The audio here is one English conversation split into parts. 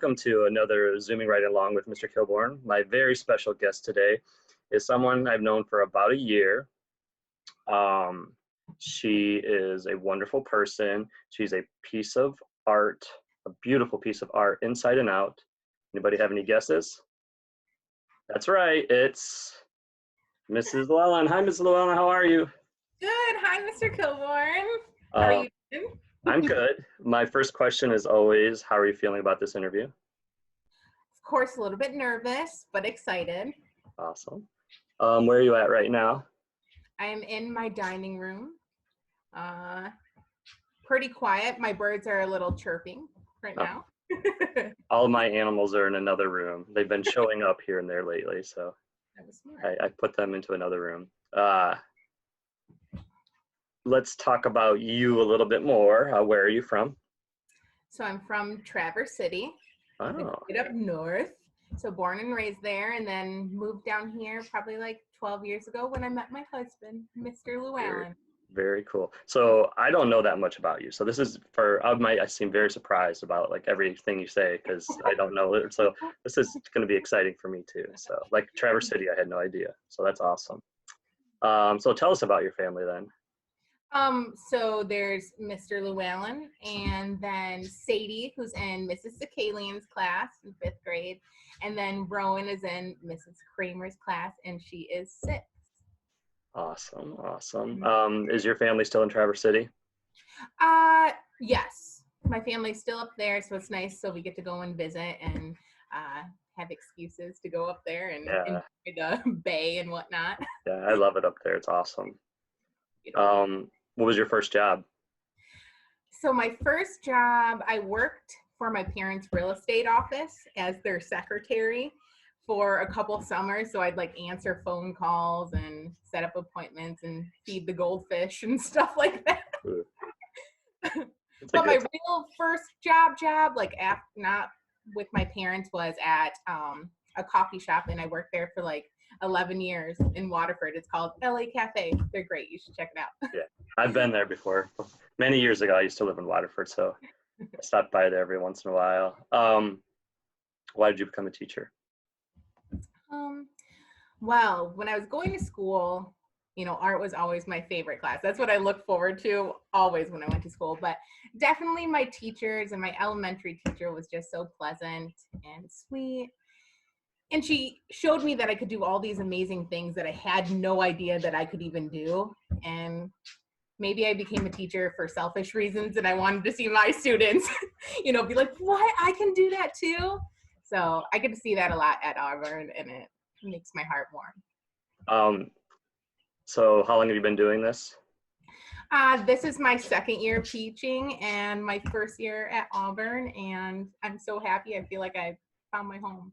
welcome to another Zooming Right Along with Mr. Kilborn. My very special guest today is someone I've known for about a year. She is a wonderful person. She's a piece of art, a beautiful piece of art inside and out. Anybody have any guesses? That's right, it's Mrs. Llewellyn. Hi, Mrs. Llewellyn, how are you? Good. Hi, Mr. Kilborn. How are you doing? I'm good. My first question is always, how are you feeling about this interview? Of course, a little bit nervous, but excited. Awesome. Where are you at right now? I am in my dining room. Pretty quiet. My birds are a little chirping right now. All of my animals are in another room. They've been showing up here and there lately, so That was smart. I put them into another room. Let's talk about you a little bit more. Where are you from? So I'm from Traverse City, Oh, right up north. So born and raised there, and then moved down here probably like 12 years ago when I met my husband, Mr. Llewellyn. very cool. So I don't know that much about you. So this is I seem very surprised about like everything you say because I don't know it. So this is going to be exciting for me too. So like Traverse City, I had no idea. So that's awesome. So tell us about your family then. So there's Mr. Llewellyn, and then Sadie, who's in Mrs. Sakalian's class in 5th grade, and then Rowan is in Mrs. Kramer's class, and she is 6. Awesome, awesome. Is your family still in Traverse City? Yes. My family's still up there, so it's nice. So we get to go and visit and have excuses to go up there and enjoy the bay and whatnot. Yeah, I love it up there. It's awesome. What was your first job? So my first job, I worked for my parents' real estate office as their secretary for a couple summers. So I'd like answer phone calls and set up appointments and feed the goldfish and stuff like that. But my real first job, like not with my parents, was at a coffee shop, and I worked there for like 11 years in Waterford. It's called LA Cafe. They're great. You should check it out. Yeah, I've been there before. Many years ago, I used to live in Waterford, so I stopped by there every once in a while. Why did you become a teacher? Well, when I was going to school, art was always my favorite class. That's what I looked forward to always when I went to school. But definitely my teachers, and my elementary teacher was just so pleasant and sweet. And she showed me that I could do all these amazing things that I had no idea that I could even do. And maybe I became a teacher for selfish reasons, and I wanted to see my students, be like, what? I can do that too. So I get to see that a lot at Auburn, and it makes my heart warm. So how long have you been doing this? This is my 2nd year of teaching and my 1st year at Auburn, and I'm so happy. I feel like I found my home.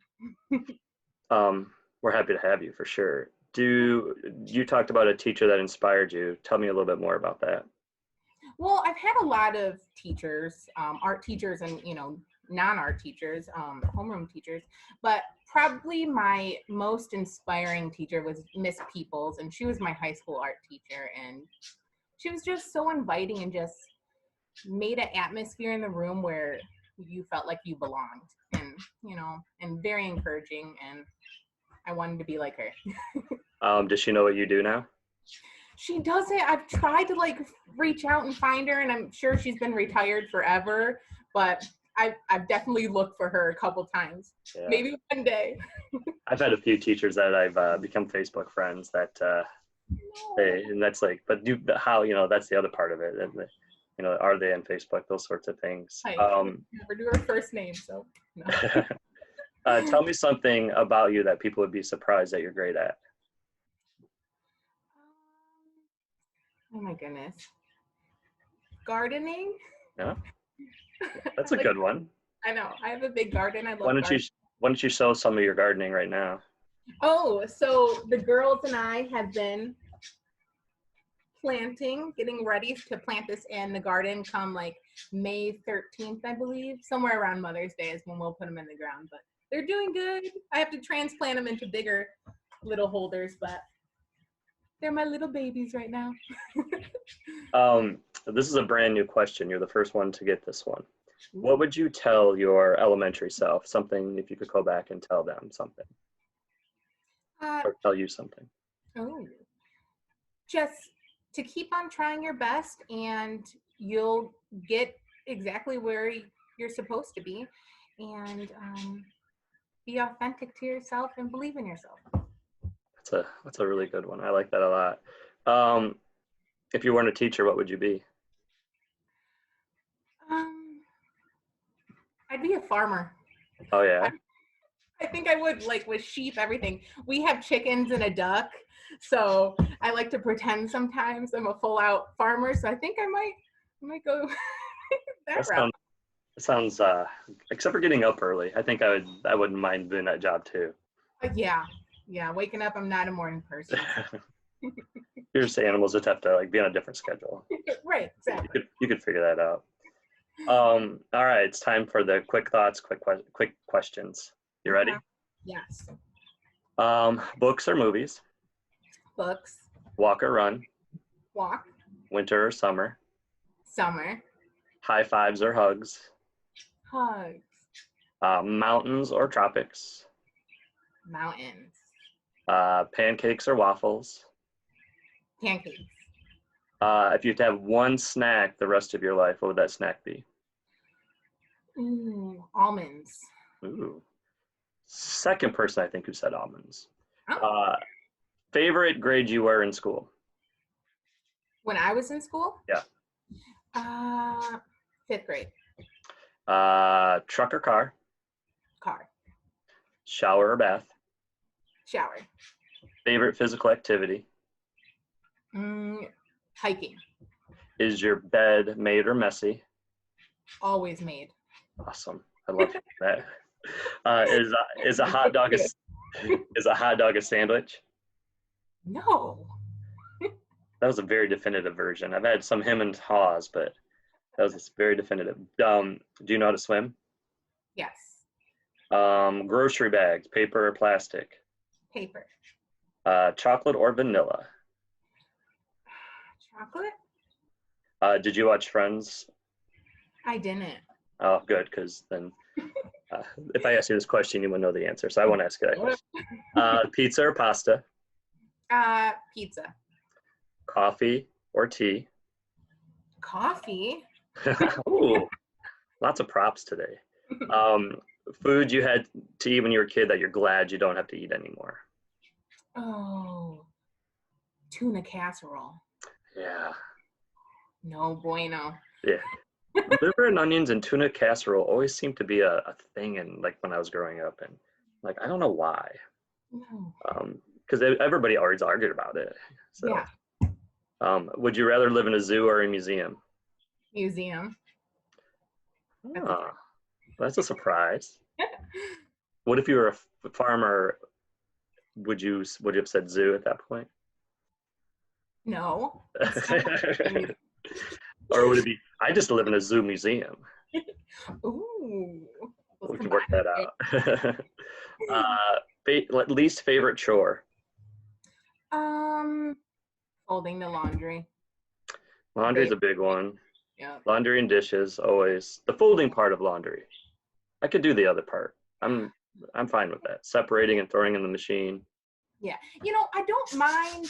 We're happy to have you for sure. You talked about a teacher that inspired you. Tell me a little bit more about that. Well, I've had a lot of teachers, art teachers and, non-art teachers, homeroom teachers, but probably my most inspiring teacher was Miss Peoples, and she was my high school art teacher, and she was just so inviting and just made an atmosphere in the room where you felt like you belonged, and, and very encouraging, and I wanted to be like her. Does she know what you do now? She doesn't. I've tried to reach out and find her, and I'm sure she's been retired forever, but I've definitely looked for her a couple times. Yeah. Maybe one day. I've had a few teachers that I've become Facebook friends that and that's like, but that's the other part of it. And are they on Facebook? Those sorts of things. I never do her first name, so no. Tell me something about you that people would be surprised that you're great at. Oh my goodness. Gardening? Yeah. That's a good one. I know. I have a big garden. I love gardening. Why don't you show some of your gardening right now? Oh, so the girls and I have been getting ready to plant this in the garden come like May 13th, I believe. Somewhere around Mother's Day is when we'll put them in the ground, but they're doing good. I have to transplant them into bigger little holders, but they're my little babies right now. This is a brand new question. You're the first one to get this one. What would you tell your elementary self? Something, if you could go back and tell them something, Uh, or tell you something. oh, just to keep on trying your best, and you'll get exactly where you're supposed to be, and be authentic to yourself and believe in yourself. That's a really good one. I like that a lot. Um, if you weren't a teacher, what would you be? Um, I'd be a farmer. Oh yeah. I think I would, like with sheep, everything. We have chickens and a duck, so I like to pretend sometimes I'm a full out farmer. So I think I might go that That route. sounds except for getting up early. I wouldn't mind doing that job too. Yeah, yeah. Waking up, I'm not a morning person. Here's animals that have to like be on a different schedule. Right, exactly. You could figure that out. All right, it's time for the quick thoughts, quick questions. You ready? Yes. Books or movies? Books, Walk or run? walk, Winter or summer? summer, High fives or hugs? hugs, Mountains or tropics? mountains, Pancakes or waffles? pancakes. If you had to have one snack the rest of your life, what would that snack be? Ooh, almonds. Ooh. Second person I think who said almonds. Oh. Favorite grade you were in school? When I was in school? Yeah. Fifth grade. Truck or car? Car. Shower or bath? Shower. Favorite physical activity? Hiking. Is your bed made or messy? Always made. Awesome. I love that. Is a hot dog a sandwich? No. That was a very definitive version. I've had some him and haws, but that was very definitive. Do you know how to swim? Yes. Grocery bags, paper or plastic? Paper. Chocolate or vanilla? Chocolate? Did you watch Friends? I didn't. Oh, good, because then if I ask you this question, you would know the answer. So I won't ask you that question. Pizza or pasta? Pizza. Coffee or tea? Coffee? Ooh, lots of props today. Food you had to eat when you were a kid that you're glad you don't have to eat anymore? Oh, tuna casserole. Yeah. No bueno. Yeah. Liver and onions and tuna casserole always seemed to be a thing in like when I was growing up, and like I don't know why. No. Because everybody always argued about it. So, Yeah. Would you rather live in a zoo or a museum? Museum. Oh, that's a surprise. What if you were a farmer? Would you have said zoo at that point? No. Or would it be, I just live in a zoo museum? Ooh. We can work that out. Least favorite chore? Folding the laundry. Laundry's a big one. Yeah. Laundry and dishes, always. The folding part of laundry. I could do the other part. I'm fine with that. Separating and throwing in the machine. Yeah. I don't mind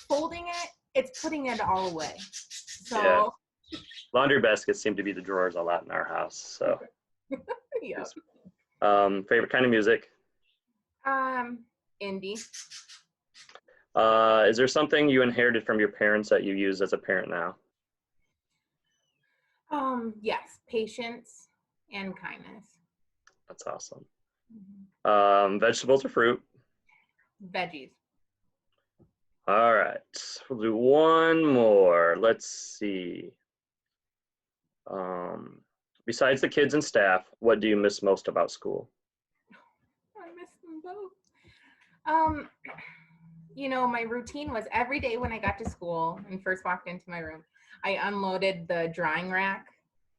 folding it. It's putting it all away. So. Yeah. Laundry baskets seem to be the drawers a lot in our house. So. Yeah. Favorite kind of music? Indie. Is there something you inherited from your parents that you use as a parent now? Yes, patience and kindness. That's awesome. Vegetables or fruit? Veggies. All right, we'll do one more. Let's see. Besides the kids and staff, what do you miss most about school? I miss them both. My routine was every day when I got to school and first walked into my room, I unloaded the drawing rack.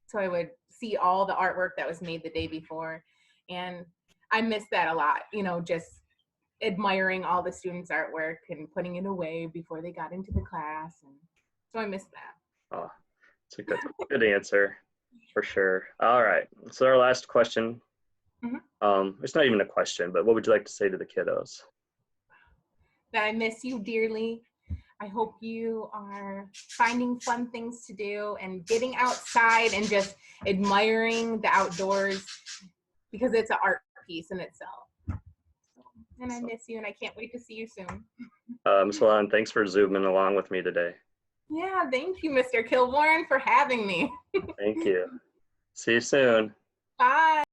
So I would see all the artwork that was made the day before. And I miss that a lot, just admiring all the students' artwork and putting it away before they got into the class. And so I miss that. Oh, it's a good answer. For sure. All right. So our last question. Mhm. It's not even a question, but what would you like to say to the kiddos? That I miss you dearly. I hope you are finding fun things to do and getting outside and just admiring the outdoors because it's an art piece in itself. And I miss you and I can't wait to see you soon. Ms. Lalonde, thanks for zooming along with me today. Yeah, thank you, Mr. Kilborn, for having me. Thank you. See you soon. Bye.